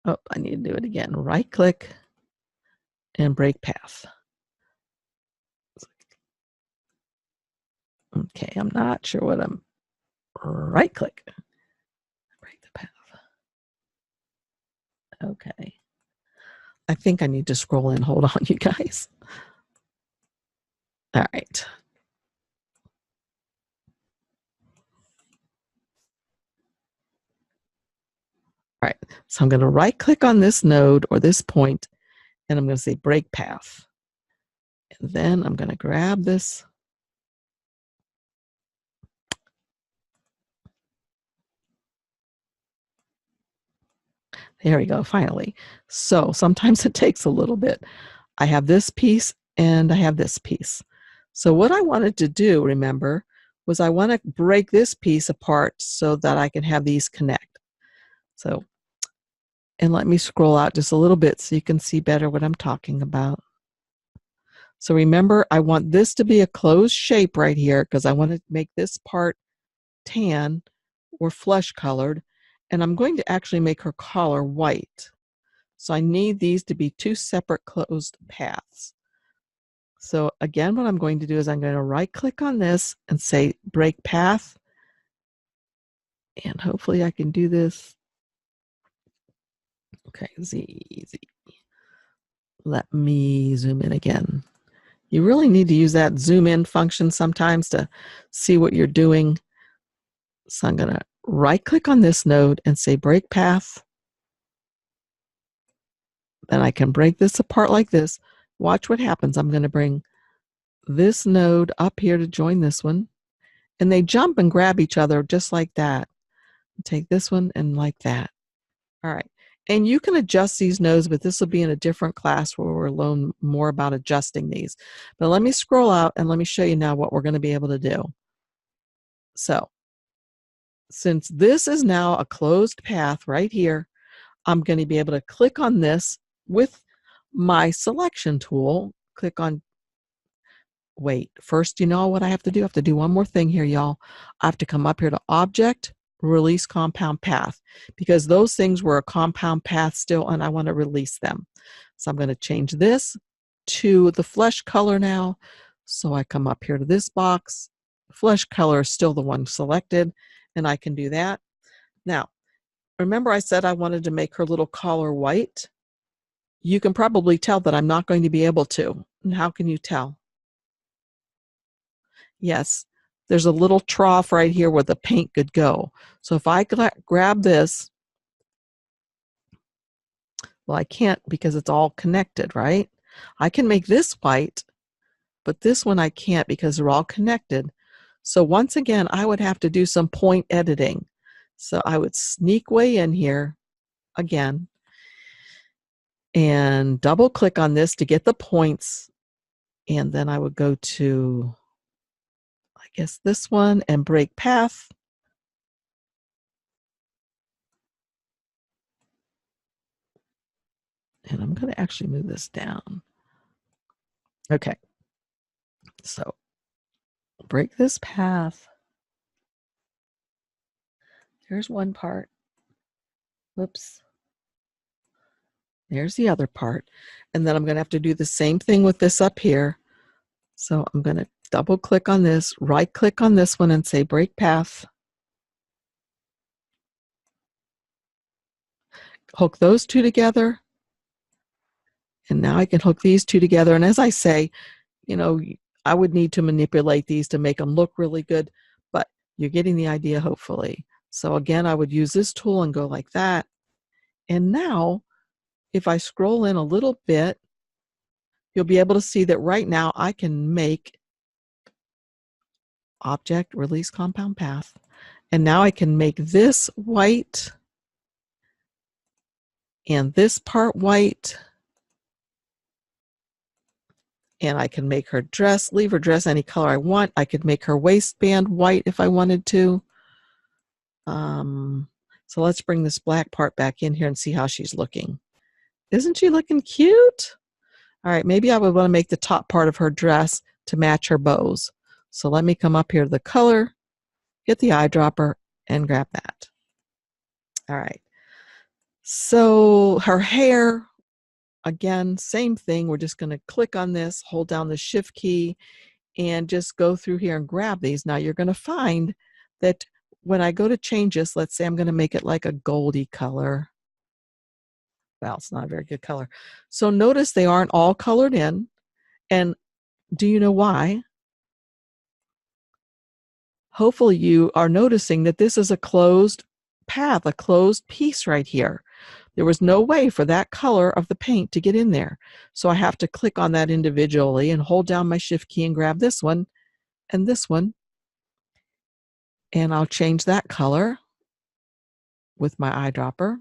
Oh, I need to do it again. Right click and break path. Okay, I'm not sure what I'm right click. Break the path. Okay. I think I need to scroll in. Hold on, you guys. All right. All right, so I'm going to right click on this node or this point, and I'm going to say break path. And then I'm going to grab this. There we go, finally. So sometimes it takes a little bit. I have this piece and I have this piece. So what I wanted to do, remember, was I want to break this piece apart so that I can have these connect. So, and let me scroll out just a little bit so you can see better what I'm talking about. So remember, I want this to be a closed shape right here because I want to make this part tan or flesh colored, and I'm going to actually make her collar white. So I need these to be two separate closed paths. So again, what I'm going to do is I'm going to right click on this and say break path, and hopefully I can do this. Okay, Z. Let me zoom in again. You really need to use that zoom in function sometimes to see what you're doing. So I'm going to right click on this node and say break path. Then I can break this apart like this. Watch what happens. I'm going to bring this node up here to join this one. And they jump and grab each other just like that. Take this one and like that. All right. And you can adjust these nodes, but this will be in a different class where we'll learn more about adjusting these. But let me scroll out and let me show you now what we're going to be able to do. So since this is now a closed path right here, I'm going to be able to click on this with my selection tool. Click on, wait, first, you know what I have to do? I have to do one more thing here, y'all. I have to come up here to Object, Release Compound Path, because those things were a compound path still, and I want to release them. So I'm going to change this to the flesh color now. So I come up here to this box. Flesh color is still the one selected, and I can do that. Now, remember I said I wanted to make her little collar white? You can probably tell that I'm not going to be able to. And how can you tell? Yes, there's a little trough right here where the paint could go. So if I grab this, well, I can't because it's all connected, right? I can make this white, but this one I can't because they're all connected. So once again, I would have to do some point editing. So I would sneak way in here again and double click on this to get the points. And then I would go to, I guess, this one and break path. And I'm going to actually move this down. Okay. So break this path. There's one part. Whoops. There's the other part. And then I'm going to have to do the same thing with this up here. So I'm going to double click on this, right click on this one and say break path. Hook those two together. And now I can hook these two together. And as I say, you know, I would need to manipulate these to make them look really good, but you're getting the idea, hopefully. So again, I would use this tool and go like that. And now, if I scroll in a little bit, you'll be able to see that right now I can make Object, release compound path. And now I can make this white and this part white. And I can make her dress, leave her dress any color I want. I could make her waistband white if I wanted to. So let's bring this black part back in here and see how she's looking. Isn't she looking cute? All right, maybe I would want to make the top part of her dress to match her bows. So let me come up here to the color, get the eyedropper, and grab that. All right. So her hair, again, same thing. We're just going to click on this, hold down the shift key, and just go through here and grab these. Now you're going to find that when I go to change this, let's say I'm going to make it like a goldy color. Well, it's not a very good color. So notice they aren't all colored in. And do you know why? Hopefully you are noticing that this is a closed path, a closed piece right here. There was no way for that color of the paint to get in there. So I have to click on that individually and hold down my shift key and grab this one and this one. And I'll change that color with my eyedropper.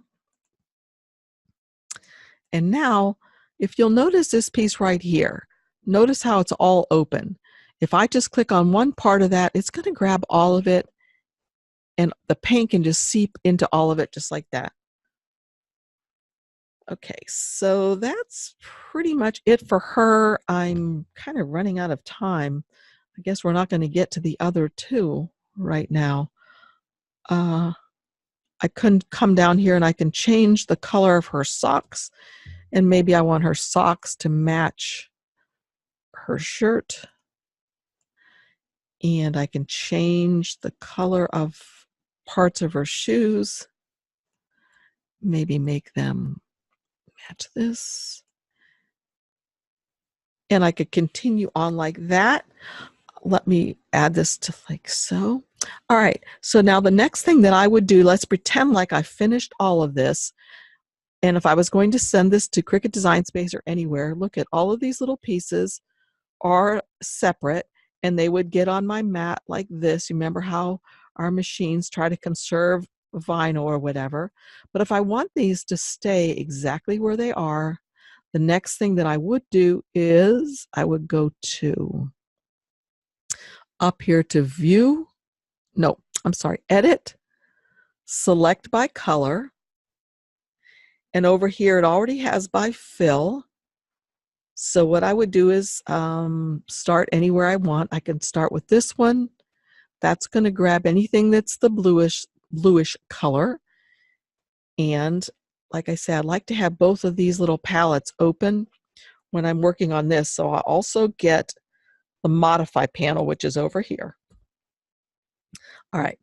And now, if you'll notice this piece right here, notice how it's all open. If I just click on one part of that, it's going to grab all of it, and the paint can just seep into all of it just like that. Okay, so that's pretty much it for her. I'm kind of running out of time. I guess we're not going to get to the other two right now. I can come down here and I can change the color of her socks, and maybe I want her socks to match her shirt. And I can change the color of parts of her shoes, maybe make them match this. And I could continue on like that. Let me add this to like so. All right, so now the next thing that I would do, let's pretend like I finished all of this. And if I was going to send this to Cricut Design Space or anywhere, look at all of these little pieces are separate, and they would get on my mat like this. You remember how our machines try to conserve vinyl or whatever. But if I want these to stay exactly where they are, the next thing that I would do is I would go to up here to view. No, I'm sorry, edit, select by color. And over here, it already has by fill. So what I would do is start anywhere I want. I can start with this one. That's going to grab anything that's the bluish color. And like I said, I'd like to have both of these little palettes open when I'm working on this. So I'll also get the modify panel, which is over here. All right.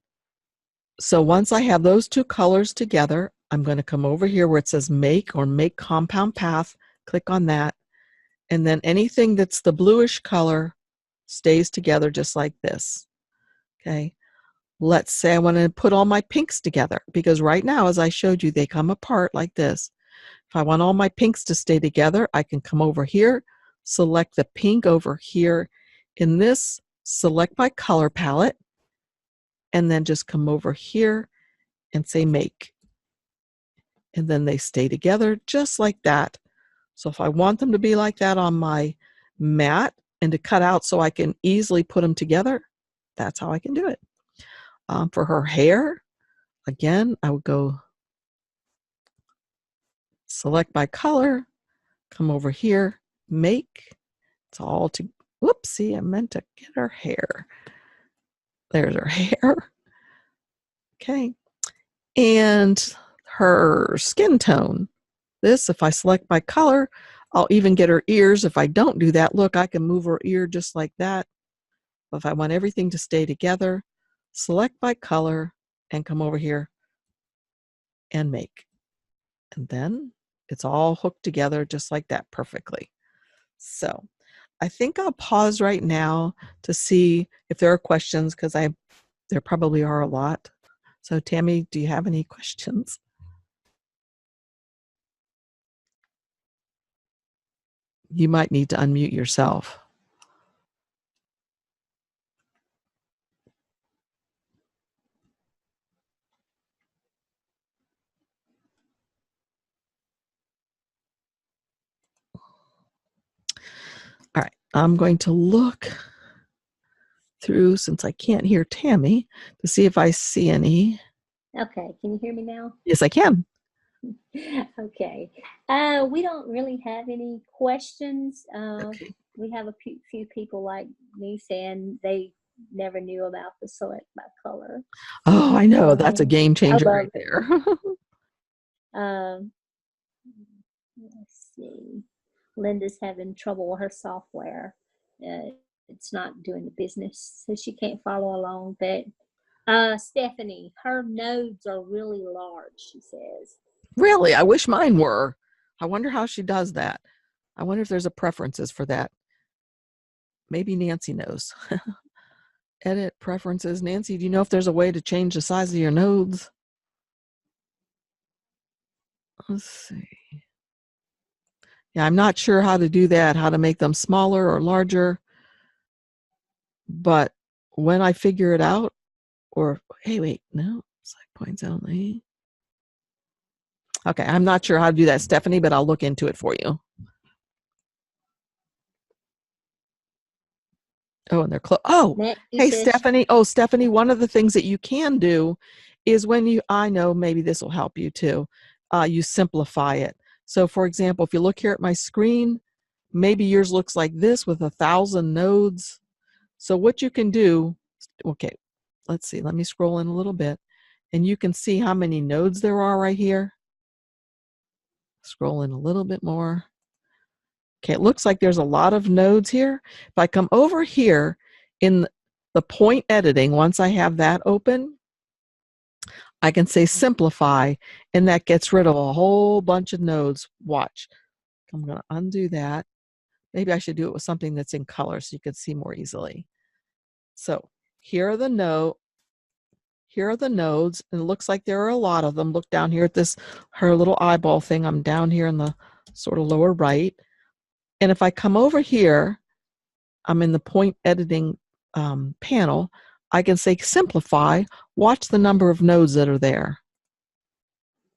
So once I have those two colors together, I'm going to come over here where it says make or make compound path. Click on that. And then anything that's the bluish color stays together just like this. Okay. Let's say I want to put all my pinks together, because right now, as I showed you, they come apart like this. If I want all my pinks to stay together, I can come over here, select the pink over here in this, select my color palette, and then just come over here and say make. And then they stay together just like that. So if I want them to be like that on my mat and to cut out so I can easily put them together, that's how I can do it. For her hair, again, I would go select by color, come over here, make. It's all to, whoopsie, I meant to get her hair. There's her hair. Okay. And her skin tone. This, if I select by color, I'll even get her ears. If I don't do that, look, I can move her ear just like that. But if I want everything to stay together, select by color and come over here and make. And then it's all hooked together just like that perfectly. So I think I'll pause right now to see if there are questions, because there probably are a lot. So Tammy, do you have any questions? You might need to unmute yourself. I'm going to look through, since I can't hear Tammy, to see if I see any. Okay, can you hear me now? Yes, I can. Okay. We don't really have any questions. Okay. We have a few people like me saying they never knew about the select by color. Oh, I know. That's a game changer right it. there. Let's see. Linda's having trouble with her software. It's not doing the business, so she can't follow along. But Stephanie, her nodes are really large, she says. Really? I wish mine were. I wonder how she does that. I wonder if there's a preferences for that. Maybe Nancy knows. Edit preferences. Nancy, do you know if there's a way to change the size of your nodes? Let's see. Yeah, I'm not sure how to do that, how to make them smaller or larger. But when I figure it out, or, hey, wait, no, select points only. Okay, I'm not sure how to do that, Stephanie, but I'll look into it for you. Oh, and they're close. Oh, hey, Stephanie. Oh, Stephanie, one of the things that you can do is when you, I know maybe this will help you too, you simplify it. So for example, if you look here at my screen, maybe yours looks like this with 1,000 nodes. So what you can do, okay, let's see, let me scroll in a little bit, and you can see how many nodes there are right here. Scroll in a little bit more. Okay, it looks like there's a lot of nodes here. If I come over here in the point editing, once I have that open, I can say simplify, and that gets rid of a whole bunch of nodes. Watch. I'm going to undo that. Maybe I should do it with something that's in color so you can see more easily. So here are the nodes, and it looks like there are a lot of them. Look down here at this, her little eyeball thing. I'm down here in the sort of lower right. And if I come over here, I'm in the point editing panel, I can say simplify, watch the number of nodes that are there.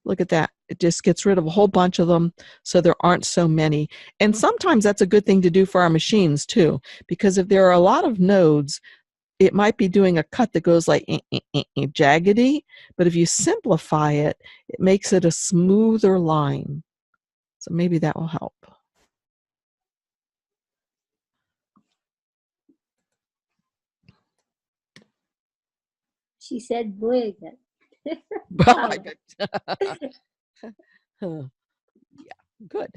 Look at that. It just gets rid of a whole bunch of them so there aren't so many. And sometimes that's a good thing to do for our machines too, because if there are a lot of nodes, it might be doing a cut that goes like jaggedy, but if you simplify it, it makes it a smoother line. So maybe that will help. She said brilliant. Oh, yeah, good.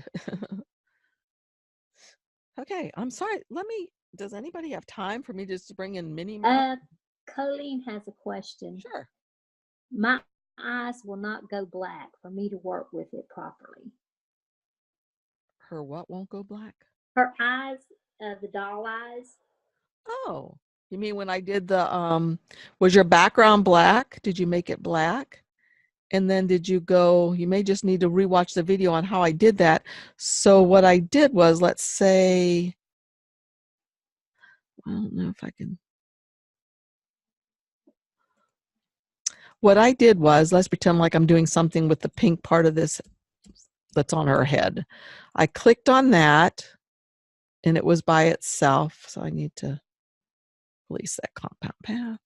Okay, I'm sorry. Does anybody have time for me just to bring in Minnie Mouse? Colleen has a question. Sure. My eyes will not go black for me to work with it properly. Her what won't go black? Her eyes, the doll eyes. Oh, you mean when I did the, was your background black? Did you make it black? And then did you go, you may just need to rewatch the video on how I did that. So what I did was, let's say, I don't know if I can. What I did was, let's pretend like I'm doing something with the pink part of this that's on her head. I clicked on that and it was by itself. So I need to release that compound path.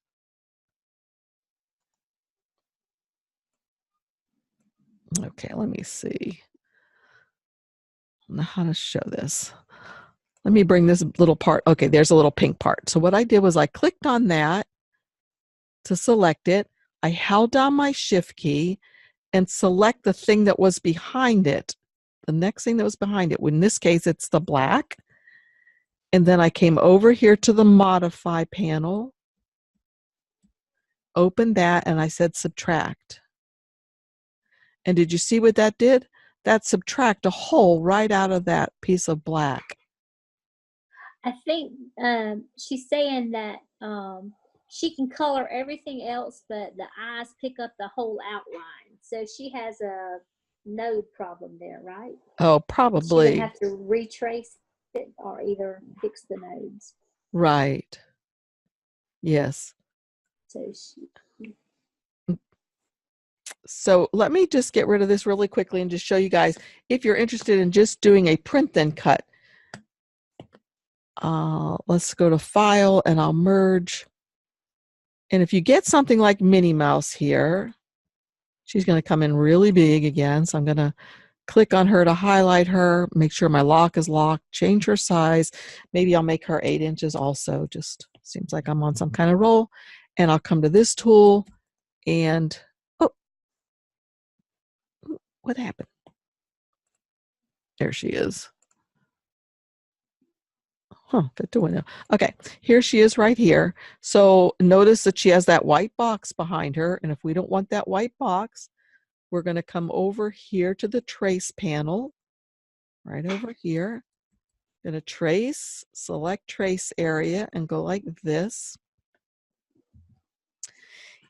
Okay, let me see how to show this. Let me bring this little part. Okay, there's a little pink part. So what I did was I clicked on that to select it. I held down my shift key and select the thing that was behind it. The next thing that was behind it. In this case, it's the black. And then I came over here to the modify panel, opened that, and I said subtract. And did you see what that did? That subtract a hole right out of that piece of black. I think she's saying that she can color everything else, but the eyes pick up the whole outline. So she has a node problem there, right? Oh, probably. She's gonna have to retrace it or either fix the nodes. Right. Yes. So let me just get rid of this really quickly and just show you guys, if you're interested in just doing a print then cut, Let's go to File, and I'll merge. And if you get something like Minnie Mouse here, she's going to come in really big again. So I'm going to click on her to highlight her, make sure my lock is locked, change her size. Maybe I'll make her 8 inches also. Just seems like I'm on some kind of roll. And I'll come to this tool and, oh, what happened? There she is. Fit to window. Okay, here she is right here. So notice that she has that white box behind her. And if we don't want that white box, we're going to come over here to the trace panel, right over here. Going to trace, select trace area, and go like this.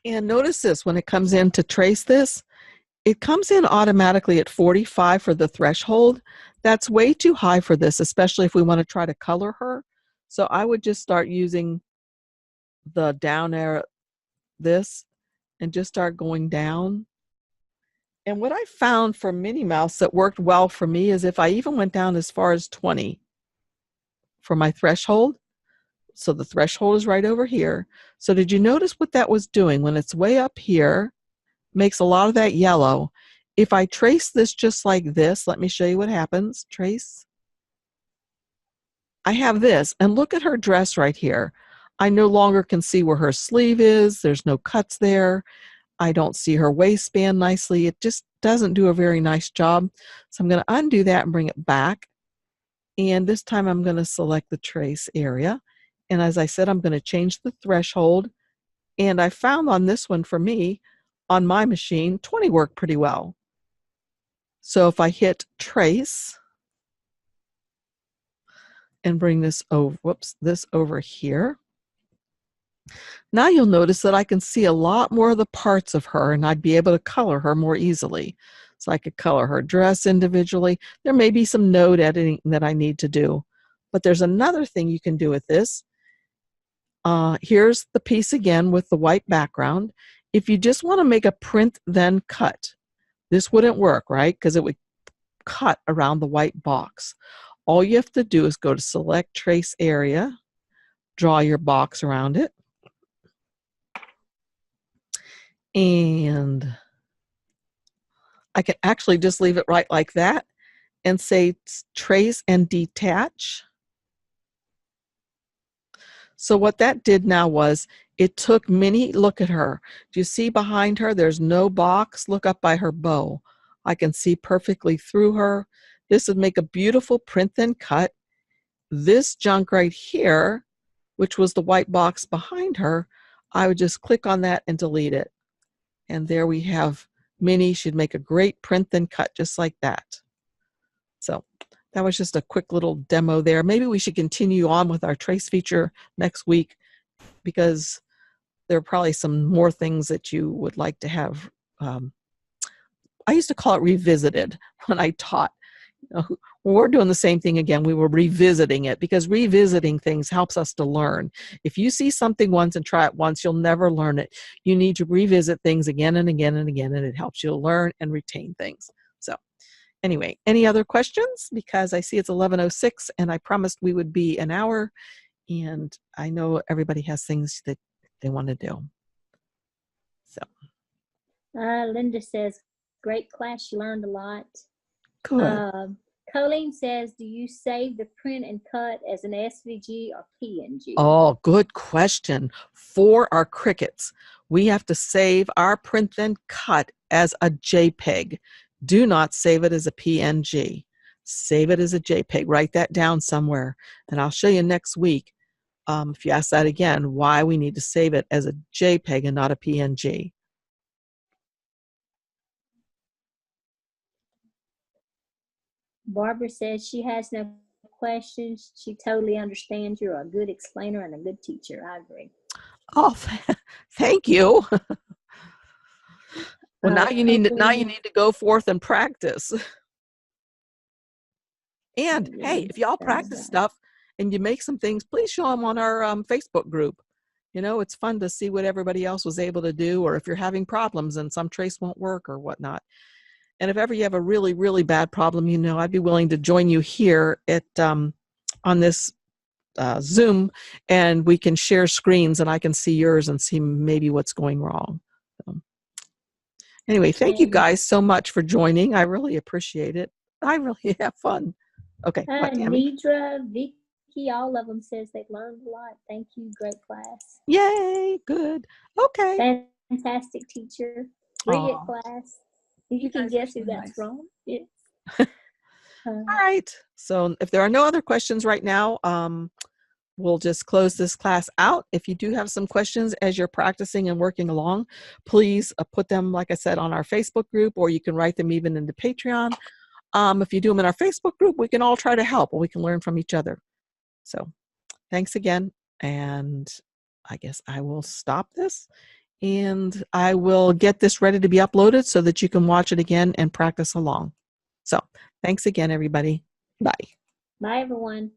And notice this, when it comes in to trace this, it comes in automatically at 45 for the threshold. That's way too high for this, especially if we want to try to color her. So I would just start using the down arrow, this, and just start going down. And what I found for Minnie Mouse that worked well for me is if I even went down as far as 20 for my threshold. So the threshold is right over here. So did you notice what that was doing? When it's way up here, makes a lot of that yellow. If I trace this just like this, let me show you what happens. Trace. I have this, and look at her dress right here. I no longer can see where her sleeve is. There's no cuts there. I don't see her waistband nicely. It just doesn't do a very nice job. So I'm going to undo that and bring it back. And this time I'm going to select the trace area. And as I said, I'm going to change the threshold. And I found on this one for me, on my machine, 20 worked pretty well. So if I hit trace and bring this over, this over here, now you'll notice that I can see a lot more of the parts of her, and I'd be able to color her more easily. So I could color her dress individually. There may be some node editing that I need to do, but there's another thing you can do with this. Here's the piece again with the white background. If you just want to make a print then cut, this wouldn't work, right? Because it would cut around the white box. All you have to do is go to select trace area, draw your box around it, and I can actually just leave it right like that and say trace and detach. So what that did now was it took Minnie, look at her. Do you see behind her? There's no box. Look up by her bow. I can see perfectly through her. This would make a beautiful print then cut. This junk right here, which was the white box behind her, I would just click on that and delete it. And there we have Minnie. She'd make a great print then cut just like that. So that was just a quick little demo there. Maybe we should continue on with our trace feature next week, because there are probably some more things that you would like to have. I used to call it revisited when I taught. We're doing the same thing again. We were revisiting it, because revisiting things helps us to learn. If you see something once and try it once, you'll never learn it. You need to revisit things again and again and again, and it helps you learn and retain things. So anyway, any other questions? Because I see it's 11:06 and I promised we would be an hour, and I know everybody has things that they want to do. So Linda says, great class, you learned a lot. good. Colleen says, do you save the print and cut as an SVG or PNG? Oh, good question. For our Cricuts, we have to save our print then cut as a JPEG. Do not save it as a PNG. Save it as a JPEG. Write that down somewhere, and I'll show you next week, if you ask that again, why we need to save it as a JPEG and not a PNG. Barbara says she has no questions. She totally understands. You're a good explainer and a good teacher. I agree. Oh, thank you. Well, now you need to go forth and practice. And hey, if y'all practice stuff and you make some things, please show them on our Facebook group. You know, it's fun to see what everybody else was able to do, or if you're having problems and some trace won't work or whatnot. And if ever you have a really, really bad problem, you know, I'd be willing to join you here at on this Zoom, and we can share screens, and I can see yours and see maybe what's going wrong. So, anyway, thank you guys so much for joining. I really appreciate it. I really have fun. Okay. Nidra, Vicky, all of them says they've learned a lot. Thank you. Great class. Yay. Good. Okay. Fantastic teacher. Great at class. You can guess who that's from. Yes. All right. So if there are no other questions right now, we'll just close this class out. If you do have some questions as you're practicing and working along, please put them, like I said, on our Facebook group, or you can write them even in the Patreon. If you do them in our Facebook group, we can all try to help, or we can learn from each other. So thanks again. And I guess I will stop this, and I will get this ready to be uploaded so that you can watch it again and practice along. So thanks again, everybody. Bye. Bye, everyone.